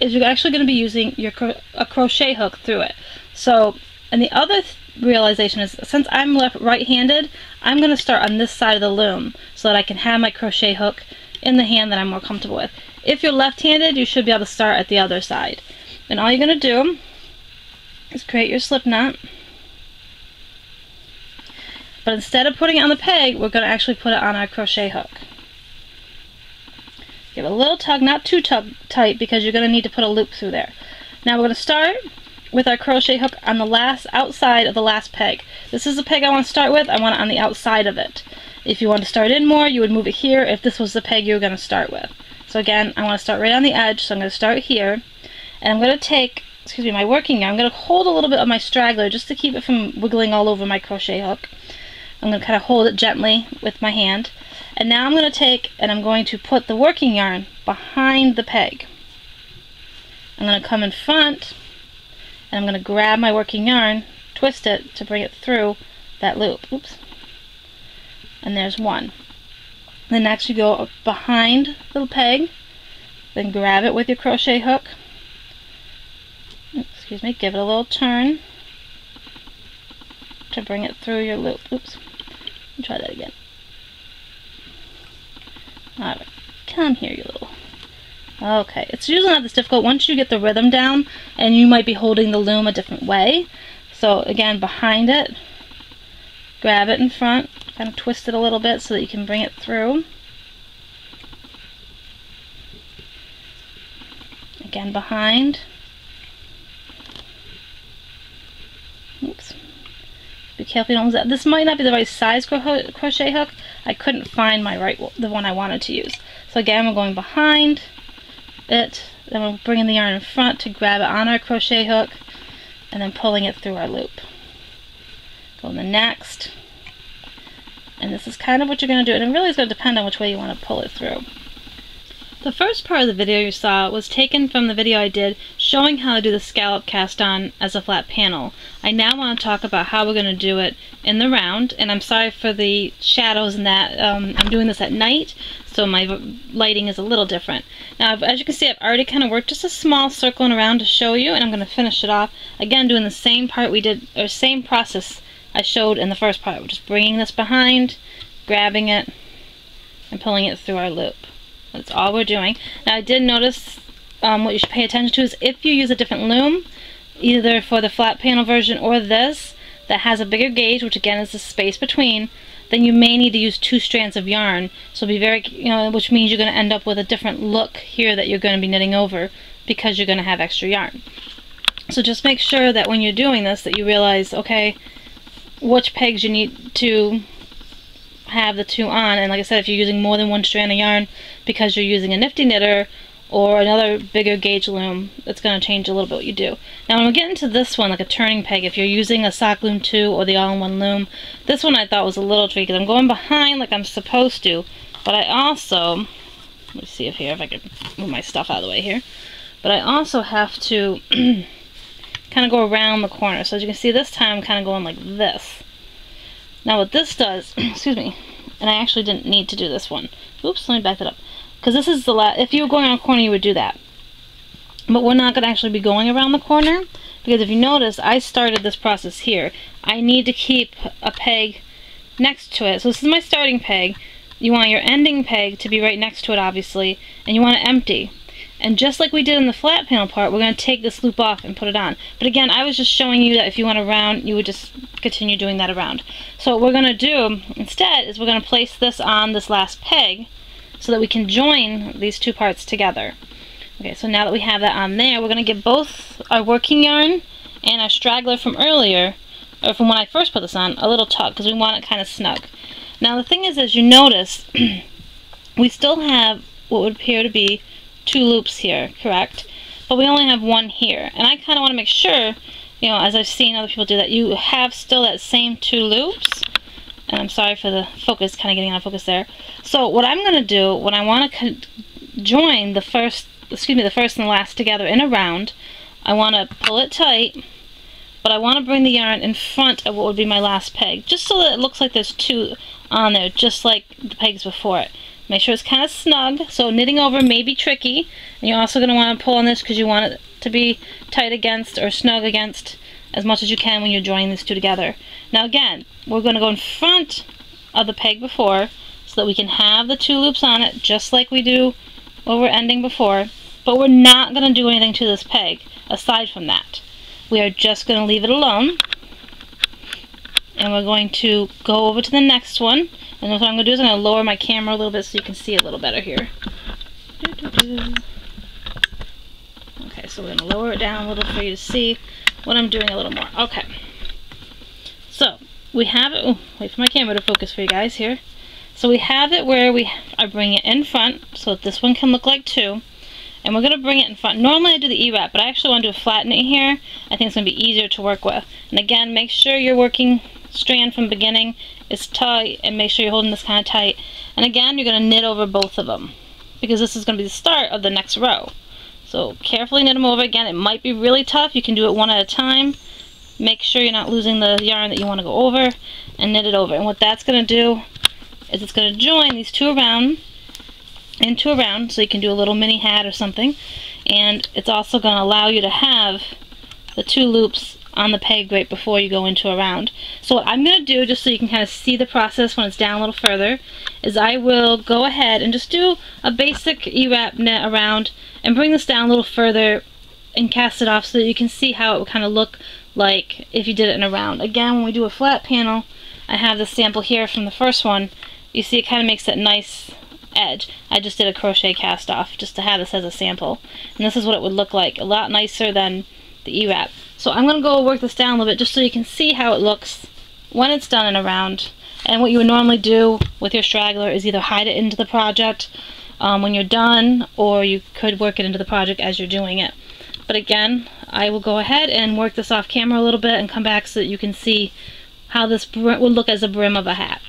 is you're actually going to be using a crochet hook through it. So, and the other realization is, since I'm right-handed, I'm going to start on this side of the loom so that I can have my crochet hook in the hand that I'm more comfortable with. If you're left-handed, you should be able to start at the other side. And all you're going to do is create your slip knot. But instead of putting it on the peg, we're going to actually put it on our crochet hook. Give it a little tug, not too tight, because you're going to need to put a loop through there. Now we're going to start with our crochet hook on the outside of the last peg. This is the peg I want to start with. I want it on the outside of it. If you want to start in more, you would move it here if this was the peg you were going to start with. So again, I want to start right on the edge, so I'm going to start here. And I'm going to take, my working yarn. I'm going to hold a little bit of my straggler just to keep it from wiggling all over my crochet hook. I'm going to kind of hold it gently with my hand. And now I'm going to take and I'm going to put the working yarn behind the peg. I'm going to come in front and I'm going to grab my working yarn, twist it to bring it through that loop. Oops. And there's one. Then next you go behind the peg, then grab it with your crochet hook. Give it a little turn to bring it through your loop. Oops. Let me try that again. Alright. Come here, you little. Okay. It's usually not this difficult once you get the rhythm down, and you might be holding the loom a different way. So again, behind it, grab it in front, kind of twist it a little bit so that you can bring it through. Again, behind. Oops. Be careful you don't lose that. This might not be the right size crochet hook. I couldn't find the one I wanted to use. So again, we're going behind it, then we're bringing the yarn in front to grab it on our crochet hook, and then pulling it through our loop. Go in the next. And this is kind of what you're going to do, and it really is going to depend on which way you want to pull it through. The first part of the video you saw was taken from the video I did showing how to do the scallop cast on as a flat panel. I now want to talk about how we're going to do it in the round, and I'm sorry for the shadows and that. I'm doing this at night, so my lighting is a little different. Now, as you can see, I've already kind of worked just a small circle around to show you, and I'm going to finish it off again doing the same part we did, or same process I showed in the first part. We're just bringing this behind, grabbing it, and pulling it through our loop. That's all we're doing. Now, I did notice what you should pay attention to is if you use a different loom, either for the flat panel version or this, that has a bigger gauge, which again is the space between, then you may need to use 2 strands of yarn. So be very, which means you're going to end up with a different look here that you're going to be knitting over because you're going to have extra yarn. So just make sure that when you're doing this that you realize, okay, which pegs you need to have the 2 on, and like I said, if you're using more than 1 strand of yarn because you're using a nifty knitter or another bigger gauge loom, it's going to change a little bit what you do. Now when we get into this one, like a turning peg, if you're using a sock loom 2 or the all-in-one loom, this one I thought was a little tricky because I'm going behind like I'm supposed to, but I also, let me see if I can move my stuff out of the way here, but I also have to kind of go around the corner. So as you can see, this time I'm kind of going like this. Now what this does, excuse me, and I actually didn't need to do this one. Oops, let me back that up. Because this is the last, if you were going around a corner you would do that. But we're not going to actually be going around the corner, because if you notice, I started this process here. I need to keep a peg next to it. So this is my starting peg. You want your ending peg to be right next to it, obviously, and you want it empty. And just like we did in the flat panel part, we're going to take this loop off and put it on. But again, I was just showing you that if you went around, you would just continue doing that around. So what we're going to do instead is we're going to place this on this last peg so that we can join these 2 parts together. Okay, so now that we have that on there, we're going to give both our working yarn and our straggler from earlier, or from when I first put this on, a little tug because we want it kind of snug. Now the thing is, as you notice, we still have what would appear to be 2 loops here, correct? But we only have 1 here. And I kind of want to make sure, as I've seen other people do that, you have still that same 2 loops. And I'm sorry for the focus, kind of getting out of focus there. So what I'm going to do, when I want to join the first and the last together in a round, I want to pull it tight, but I want to bring the yarn in front of what would be my last peg, just so that it looks like there's 2 on there, just like the pegs before it. Make sure it's kind of snug. So knitting over may be tricky, and you're also going to want to pull on this because you want it to be tight against or snug against as much as you can when you're joining these two together. Now again, we're going to go in front of the peg before so that we can have the two loops on it just like we do where we're ending before, but we're not going to do anything to this peg aside from that. We are just going to leave it alone, and we're going to go over to the next one. And what I'm going to do is I'm going to lower my camera a little bit so you can see a little better here. Okay, so we're going to lower it down a little for you to see what I'm doing a little more. Okay. So, we have it... Oh, wait for my camera to focus for you guys here. So we have it where I bring it in front so that this one can look like two. And we're going to bring it in front. Normally I do the E-wrap, but I actually want to do a flat knit here. I think it's going to be easier to work with. And again, make sure your working strand from the beginning is tight, and make sure you're holding this kind of tight. And again, you're going to knit over both of them because this is going to be the start of the next row. So carefully knit them over. Again, it might be really tough. You can do it one at a time. Make sure you're not losing the yarn that you want to go over, and knit it over. And what that's going to do is it's going to join these two around into a round, so you can do a little mini hat or something. And it's also going to allow you to have the two loops on the peg right before you go into a round. So what I'm going to do, just so you can kind of see the process when it's down a little further, is I will go ahead and just do a basic E-wrap knit around and bring this down a little further and cast it off so that you can see how it would kind of look like if you did it in a round. Again, when we do a flat panel, I have this sample here from the first one. You see it kind of makes that nice edge. I just did a crochet cast off just to have this as a sample. And this is what it would look like. A lot nicer than the E-wrap. So I'm going to go work this down a little bit just so you can see how it looks when it's done in a round. And what you would normally do with your straggler is either hide it into the project when you're done, or you could work it into the project as you're doing it. But again, I will go ahead and work this off camera a little bit and come back so that you can see how this would look as a brim of a hat.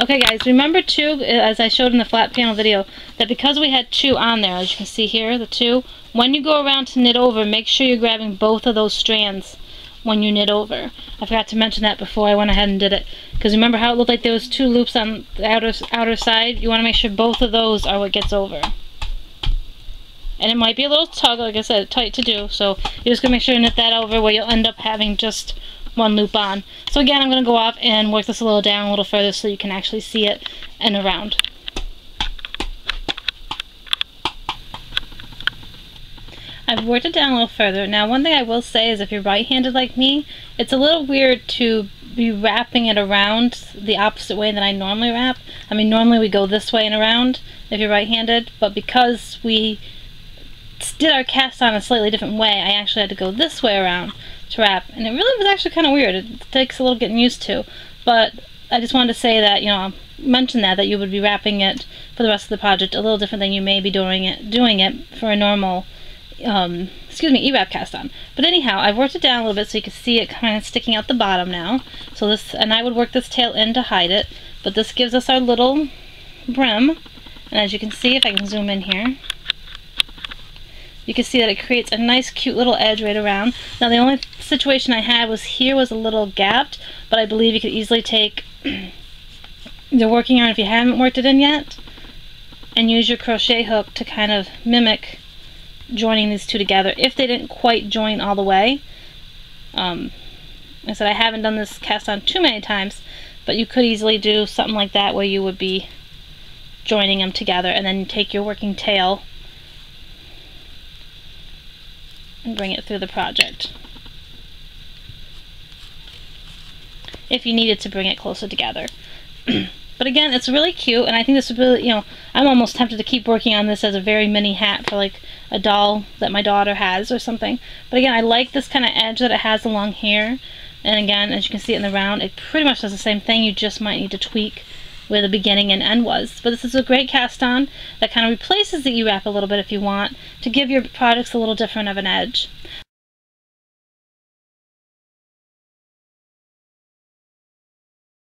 Okay guys, remember too, as I showed in the flat panel video, that because we had two on there, as you can see here, the two, when you go around to knit over, make sure you're grabbing both of those strands when you knit over. I forgot to mention that before I went ahead and did it, because remember how it looked like there was two loops on the outer side? You want to make sure both of those are what gets over. And it might be a little tug, like I said, tight to do, so you're just going to make sure you knit that over where you'll end up having just one loop on. So again, I'm going to go off and work this a little down a little further so you can actually see it and around. I've worked it down a little further. Now one thing I will say is if you're right-handed like me, it's a little weird to be wrapping it around the opposite way that I normally wrap. I mean, normally we go this way and around if you're right-handed, but because we did our cast on a slightly different way, I actually had to go this way around to wrap, and it really was actually kind of weird. It takes a little getting used to, but I just wanted to say that, you know, mention that you would be wrapping it for the rest of the project a little different than you may be doing it for a normal E-wrap cast on. But anyhow, I've worked it down a little bit so you can see it kind of sticking out the bottom now. So this, and I would work this tail in to hide it, but this gives us our little brim. And as you can see, if I can zoom in here, you can see that it creates a nice cute little edge right around. Now the only situation I had was here was a little gapped, but I believe you could easily take your working yarn if you haven't worked it in yet and use your crochet hook to kind of mimic joining these two together if they didn't quite join all the way. I said I haven't done this cast on too many times, but you could easily do something like that where you would be joining them together, and then you take your working tail and bring it through the project if you needed to bring it closer together. But again, it's really cute, and I think this would really, you know, I'm almost tempted to keep working on this as a very mini hat for like a doll that my daughter has or something. But again, I like this kind of edge that it has along here, and again, as you can see in the round, it pretty much does the same thing. You just might need to tweak where the beginning and end was. But this is a great cast on that kind of replaces the E-wrap a little bit if you want, to give your projects a little different of an edge.